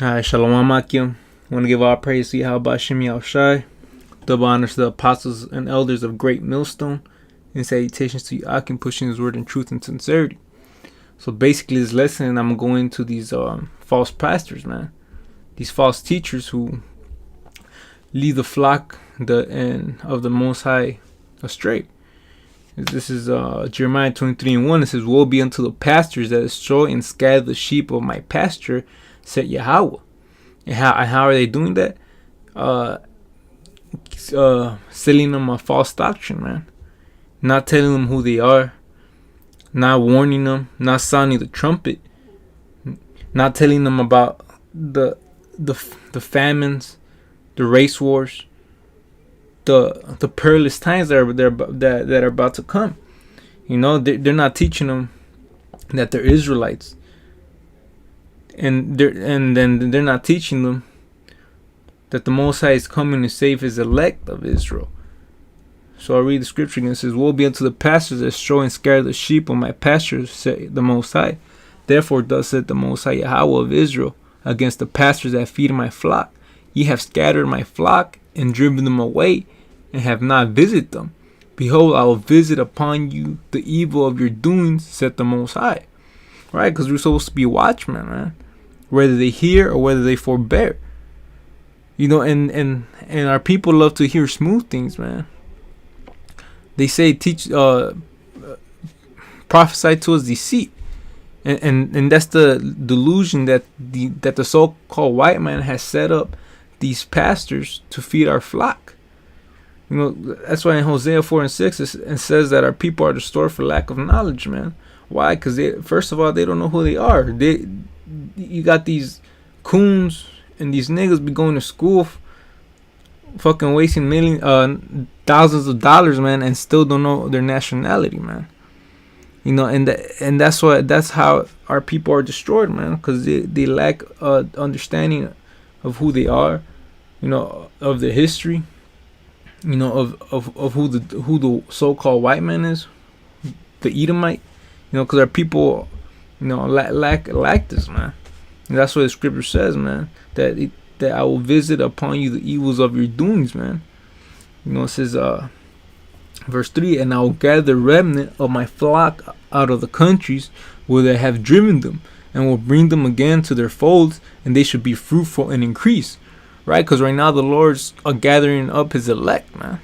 Hi, Shalom Akim. I want to give all praise to Yahweh Shem Shai. Double honors to the apostles and elders of Great Millstone. And salutations to Akim, pushing his word in truth and sincerity. So basically, this lesson, I'm going to these false pastors, man. These false teachers who lead the flock of the Most High astray. This is Jeremiah 23:1. It says, "Woe be unto the pastors that destroy and scatter the sheep of my pasture, said Yahweh." And how are they doing that? Selling them a false doctrine, man. Not telling them who they are. Not warning them. Not sounding the trumpet. Not telling them about the famines, the race wars, the perilous times that are about to come. You know, they're not teaching them that they're Israelites. And then they're not teaching them that the Most High is coming to save his elect of Israel. So I'll read the scripture again. It says, "Woe be unto the pastors that destroy and scatter the sheep of my pastures, say the Most High. Therefore thus said the Most High Yahweh of Israel, against the pastors that feed my flock. Ye have scattered my flock and driven them away, and have not visited them. Behold, I will visit upon you the evil of your doings, said the Most High." Right? Because we're supposed to be watchmen, man. Whether they hear or whether they forbear. You know, and our people love to hear smooth things, man. They say prophesy to us deceit. And that's the delusion that the so-called white man has set up these pastors to feed our flock. You know, that's why in Hosea 4:6 it says that our people are destroyed for lack of knowledge, man. Why? Because first of all, they don't know who they are. You got these coons and these niggas be going to school, fucking wasting thousands of dollars, man, and still don't know their nationality, man. You know, and that's how our people are destroyed, man, because they lack understanding of who they are, you know, of their history, you know, of who the so-called white man is, the Edomite. You know, because our people, you know, lack this, man. And that's what the scripture says, man. That I will visit upon you the evils of your doings, man. You know, it says, verse 3, "And I will gather the remnant of my flock out of the countries where they have driven them, and will bring them again to their folds, and they should be fruitful and increase." Right? Because right now the Lord's gathering up his elect, man.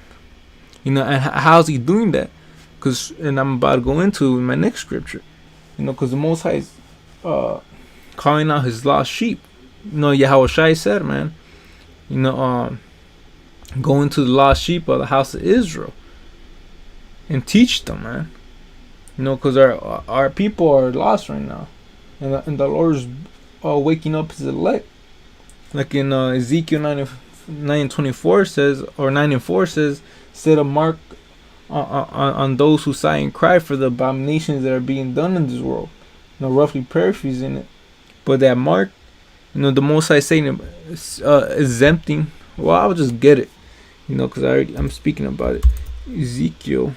You know, and how's he doing that? And I'm about to go into my next scripture, you know, because the Most High is calling out his lost sheep. You know, Yahweh Shai said, man, you know, go into the lost sheep of the house of Israel and teach them, man. You know, because our people are lost right now, and the Lord's waking up his elect, like in Ezekiel 9:24 says, or 9:4 says, "Set a mark on those who sigh and cry for the abominations that are being done in this world." You know, roughly paraphrasing it. But that mark, you know, the Most High saying exempting. Well, I'll just get it, you know, because I'm speaking about it. Ezekiel.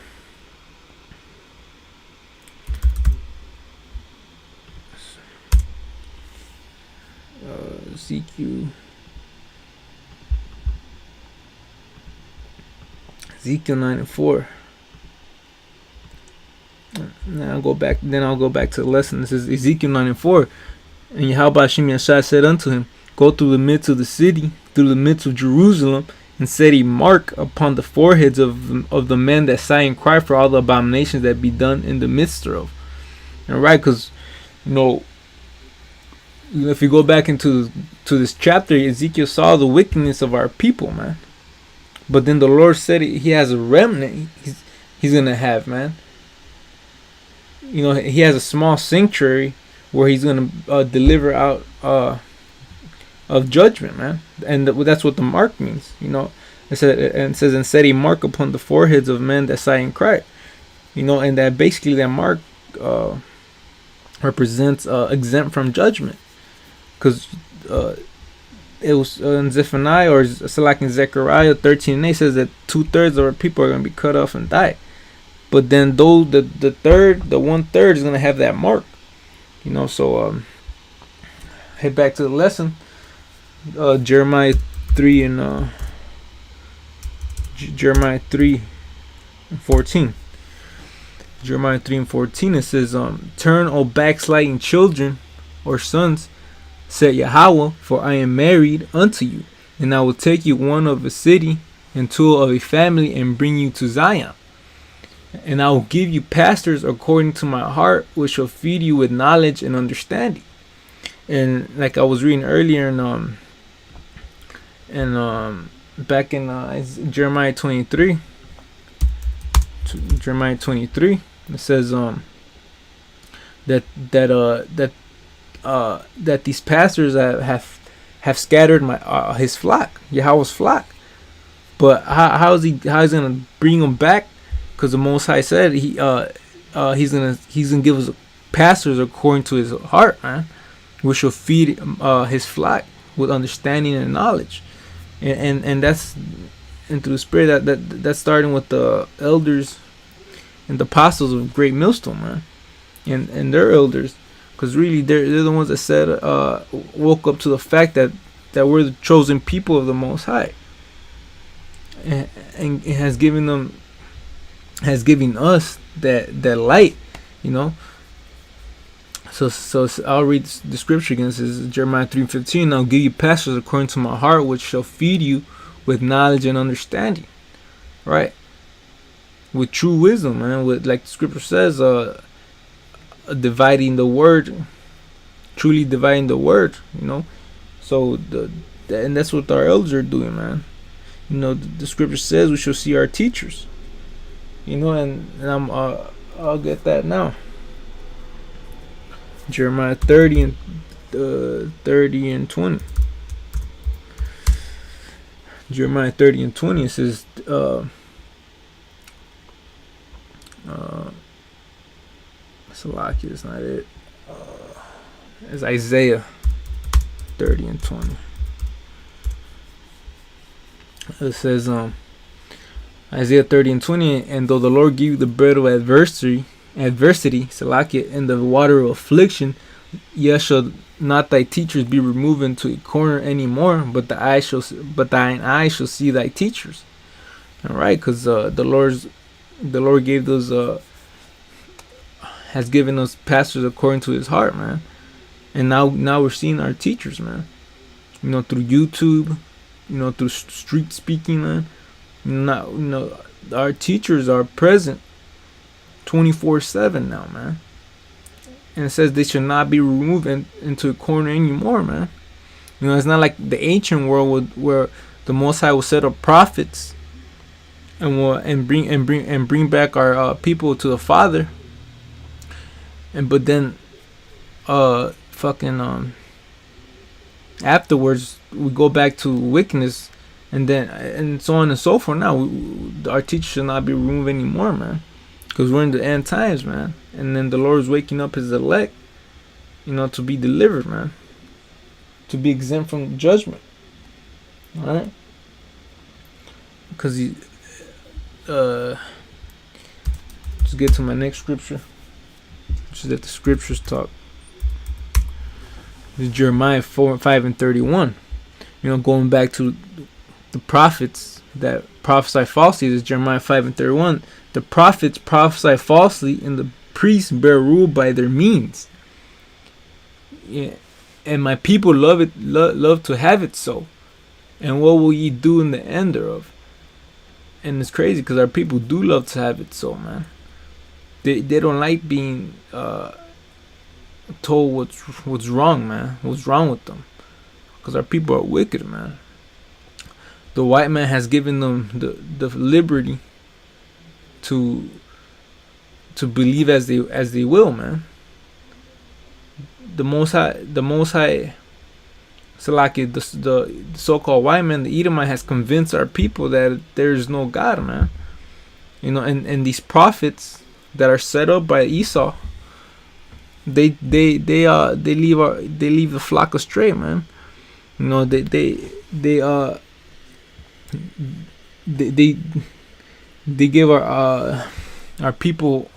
Ezekiel 9:4. Now I'll go back. Then I'll go back to the lesson. This is Ezekiel 9:4. "And Yahweh Shem Yashai said unto him, Go through the midst of the city, through the midst of Jerusalem, and set a mark upon the foreheads of the men that sigh and cry for all the abominations that be done in the midst thereof." And right, because you know, if you go back into this chapter, Ezekiel saw the wickedness of our people, man. But then the Lord said he has a remnant he's gonna have, man. You know, he has a small sanctuary where he's gonna deliver out of judgment, man. And that's what the mark means. You know, it says and set a mark upon the foreheads of men that sigh and cry. You know, and that basically that mark represents exempt from judgment, because it was in Zephaniah, or it's like in Zechariah 13:8 says that 2/3 of our people are going to be cut off and die. But then though the 1/3 is going to have that mark, you know. So head back to the lesson. Jeremiah 3 and Jeremiah 3 and 14. Jeremiah 3 and 14, it says, turn, O backsliding children or sons, said Yahweh, for I am married unto you, and I will take you one of a city and two of a family and bring you to Zion. And I will give you pastors according to my heart, which shall feed you with knowledge and understanding. And like I was reading earlier back in Jeremiah 23, it says that these pastors have scattered his flock, Yahweh's flock. But how's he gonna bring them back? Because the Most High said he's gonna give us pastors according to his heart, man, which shall feed his flock with understanding and knowledge, and that's into the spirit that's starting with the elders and the apostles of Great Millstone, man, and their elders, because really they're the ones that said woke up to the fact that we're the chosen people of the Most High, and it has given us that light, you know. So I'll read the scripture again. It says Jeremiah 3:15. I'll give you pastors according to my heart, which shall feed you with knowledge and understanding, right? With true wisdom, man. With, like the scripture says, dividing the word, truly dividing the word, you know. So and that's what our elders are doing, man. You know, the scripture says we shall see our teachers, you know, and I'll get that now. Jeremiah 30 and 20. Jeremiah 30 and 20, it says, Salaki is not it. It's Isaiah 30 and 20. It says, Isaiah 30 and 20, and though the Lord give you the bread of adversity, Salakia, and the water of affliction, yet shall not thy teachers be removed into a corner anymore, but thine eye shall see thy teachers. All right, because the Lord gave those has given us pastors according to His heart, man, and now we're seeing our teachers, man. You know, through YouTube, you know, through street speaking, man. Now, you know, our teachers are present 24/7 now, man. And it says they should not be removed into a corner anymore, man. You know, it's not like the ancient world where the Most High will set up prophets and bring back our people to the Father. But then afterwards we go back to wickedness, and so on and so forth. Now our teachers should not be removed anymore, man. Because we're in the end times, man. And then the Lord is waking up His elect, you know, to be delivered, man. To be exempt from judgment. Alright? Because just get to my next scripture, which is that the scriptures talk. This is Jeremiah 4:5 and 31. You know, going back to the prophets that prophesy falsely. This is Jeremiah 5 and 31. The prophets prophesy falsely, and the priests bear rule by their means. Yeah, and my people love to have it so. And what will ye do in the end thereof? And it's crazy because our people do love to have it so, man. They don't like being told what's wrong, man. What's wrong with them? Because our people are wicked, man. The white man has given them the liberty to believe as they will, man. The Most High, Salaki, the so-called white man, the Edomite, has convinced our people that there is no God, man. You know, and these prophets that are set up by Esau, they leave the flock astray, man. You know, they give our people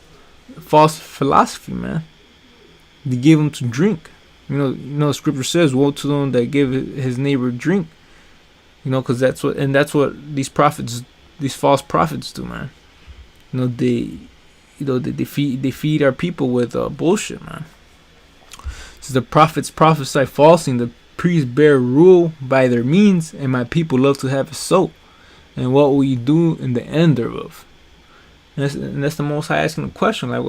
false philosophy, man. They give them to drink. Scripture says, "Woe to them that give his neighbor drink." Because that's what these prophets, these false prophets, do, man. They feed our people with bullshit, man. So the prophets prophesy falsely, and the priests bear rule by their means, and my people love to have it so. And what will you do in the end thereof? And that's the Most High asking the question, like,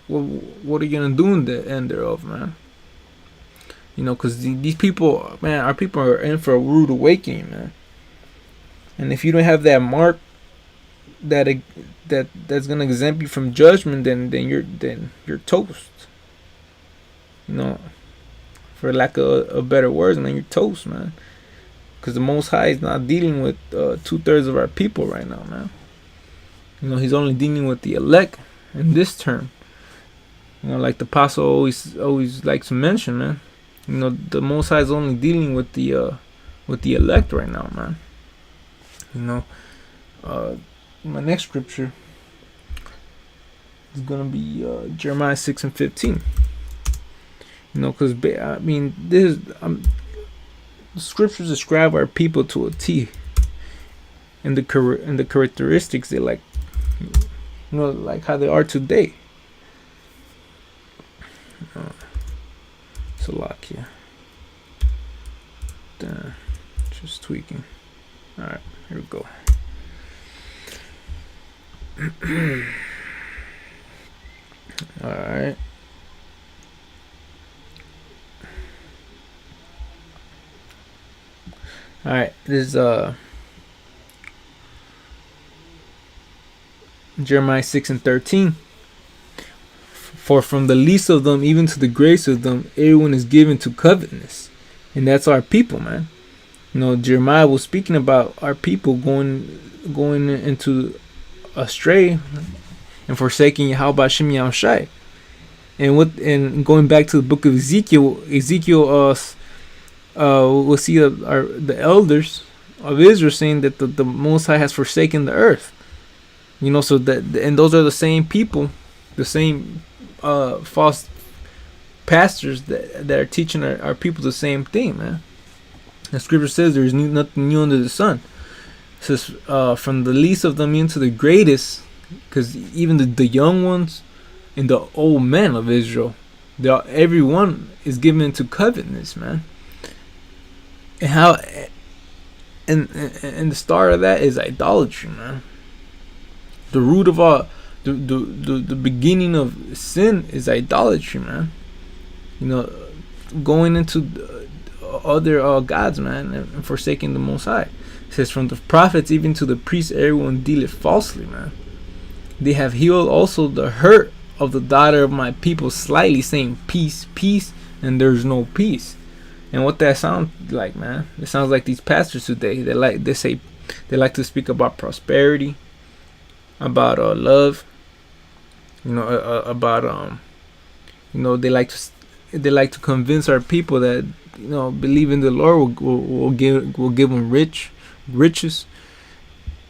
what are you gonna do in the end thereof, man? Because these people, man, our people are in for a rude awakening, man. And if you don't have that mark that's gonna exempt you from judgment, then you're toast. For lack of better words, man, you're toast, man. Because the Most High is not dealing with 2/3 of our people right now, man. He's only dealing with the elect in this term. Like the apostle always likes to mention, man. The Most High is only dealing with the elect right now, man. My next scripture is gonna be Jeremiah 6:15. Because this the scriptures describe our people to a T, and the characteristics they like, like how they are today. Salakia. Just tweaking. All right, here we go. All right. Alright, this is Jeremiah 6:13. For from the least of them even to the greatest of them, everyone is given to covetousness. And that's our people, man. Jeremiah was speaking about our people going into astray and forsaking Yahweh Shem Yahushai. And going back to the book of Ezekiel, we'll see the elders of Israel saying that the Most High has forsaken the earth. So and those are the same people, the same false pastors that are teaching our people the same thing, man. The scripture says there is nothing new under the sun. It says from the least of them into the greatest, because even the young ones and the old men of Israel, everyone is given to covetousness, man. And how, and the start of that is idolatry, man. The root of all, the beginning of sin is idolatry, man. Going into other gods, man, and forsaking the Most High. It says, from the prophets even to the priests, everyone dealeth falsely, man. They have healed also the hurt of the daughter of my people slightly, saying peace, peace, and there's no peace. And what that sounds like, man, it sounds like these pastors today. They like to speak about prosperity, about love, about they like to convince our people that believe in the Lord will give them riches.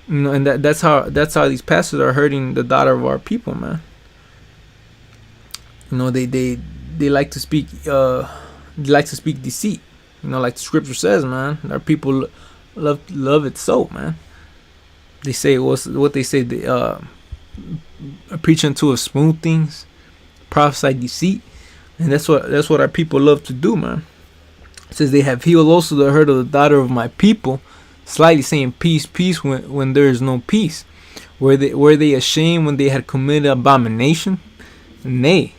And that's how these pastors are hurting the daughter of our people, man. They like to speak. They like to speak deceit, like the scripture says, man. Our people love it so, man. They say what they say. They preach unto us smooth things, prophesy deceit, and that's what our people love to do, man. It says they have healed also the hurt of the daughter of my people, slightly saying peace, peace, when there is no peace. Were they ashamed when they had committed abomination? Nay,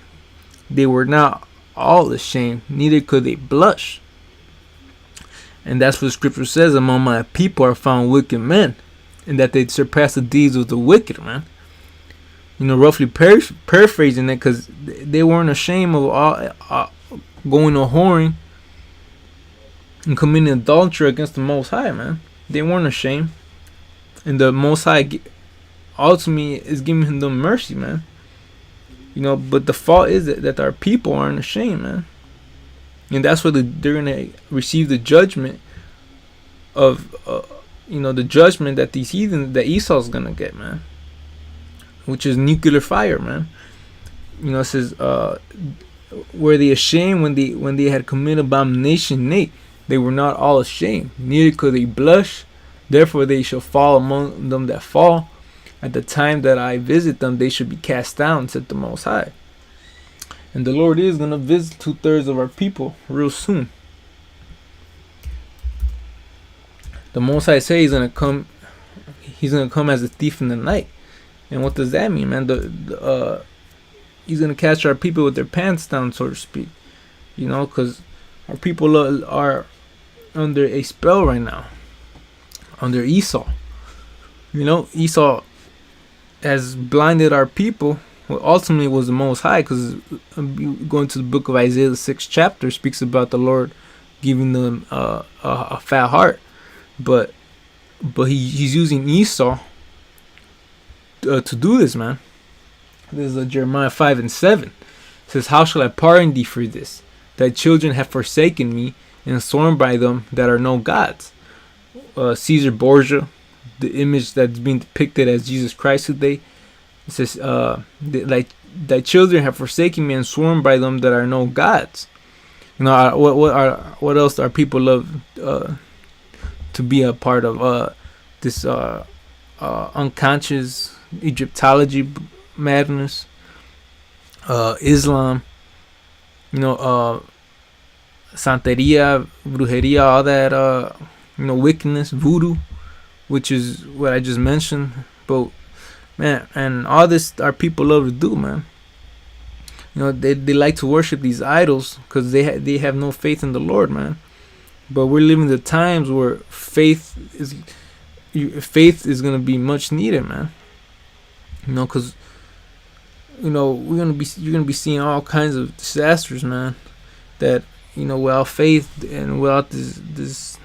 they were not all ashamed, neither could they blush. And that's what scripture says, among my people are found wicked men, and that they surpass the deeds of the wicked, man. Roughly paraphrasing it, because they weren't ashamed of all going a whoring and committing adultery against the Most High, man. They weren't ashamed, and the Most High ultimately is giving them mercy, man. But the fault is that our people aren't ashamed, man. And that's where they're going to receive the judgment of, the judgment that these heathen, that Esau's going to get, man. Which is nuclear fire, man. It says, were they ashamed when they had committed abomination? Nay, they were not all ashamed, neither could they blush. Therefore they shall fall among them that fall. At the time that I visit them, they should be cast down, said the Most High. And the Lord is gonna visit 2/3 of our people real soon. The Most High say He's gonna come. He's gonna come as a thief in the night. And what does that mean, man? He's gonna catch our people with their pants down, so to speak. You know, because our people are under a spell right now, under Esau. You know, Esau has blinded our people. Well, ultimately, it was the Most High, because going to the book of Isaiah, the 6th chapter, speaks about the Lord giving them a fat heart, but he's using Esau to do this, man. This is Jeremiah 5:7. It says, "How shall I pardon thee for this? Thy children have forsaken me, and sworn by them that are no gods." Caesar Borgia, the image that's being depicted as Jesus Christ today, it says, "Thy children have forsaken me, and sworn by them that are no gods." You know, what else are people love to be a part of? This unconscious Egyptology madness, Islam, you know, Santeria, Brujeria, all that, you know, wickedness, voodoo, which is what I just mentioned. But man, and all this our people love to do, man. You know, they like to worship these idols because they have no faith in the Lord, man. But we're living the times where faith is gonna be much needed, man. You know, because you know you're gonna be seeing all kinds of disasters, man. That, you know, without faith and without this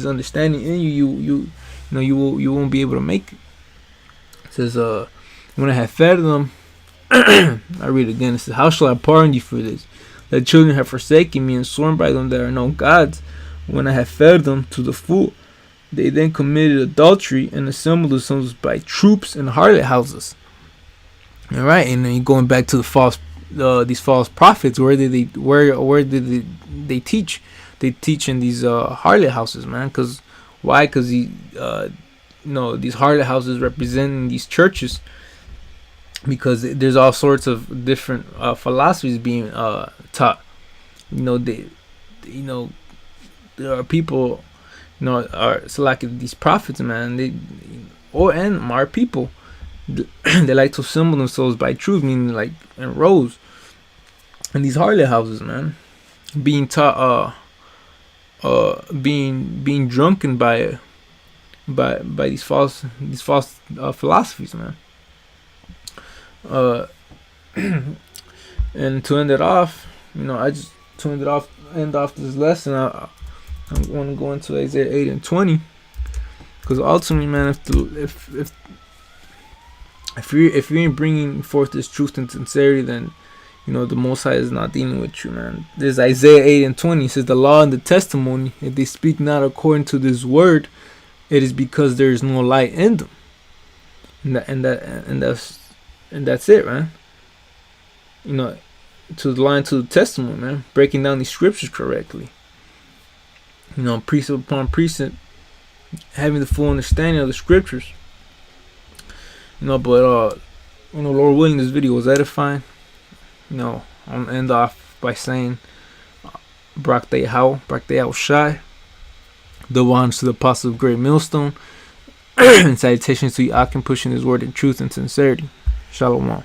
understanding in you won't be able to make it. It says, when I have fed them, I read it again. It says, "How shall I pardon you for this? Thy children have forsaken me, and sworn by them that are no gods. When I have fed them to the full, they then committed adultery and assembled themselves by troops and harlot houses." All right, and then going back to these false prophets, where did they teach? They teach in these harlot houses, man. Cause why? Cause these harlot houses representing these churches, because there's all sorts of different philosophies being taught. There are people, are selected these prophets, man. And our people, they like to assemble themselves by truth, meaning like in rows, in these harlot houses, man, being taught, being drunken by these false philosophies, man. And to end it off, end off this lesson, I'm going to go into Isaiah 8:20, because ultimately, man, if you ain't bringing forth this truth and sincerity, then the Most High is not dealing with you, man. There's Isaiah 8:20. It says, "The law and the testimony, if they speak not according to this word, it is because there is no light in them." And that's it, man. To the line to the testimony, man. Breaking down these scriptures correctly. Precept upon precept, having the full understanding of the scriptures. But Lord willing, this video was edifying. I'm gonna end off by saying, Barak Day Shai, the ones to the apostle of Great Millstone, and salutations to Yakin, pushing his word in truth and sincerity. Shalom.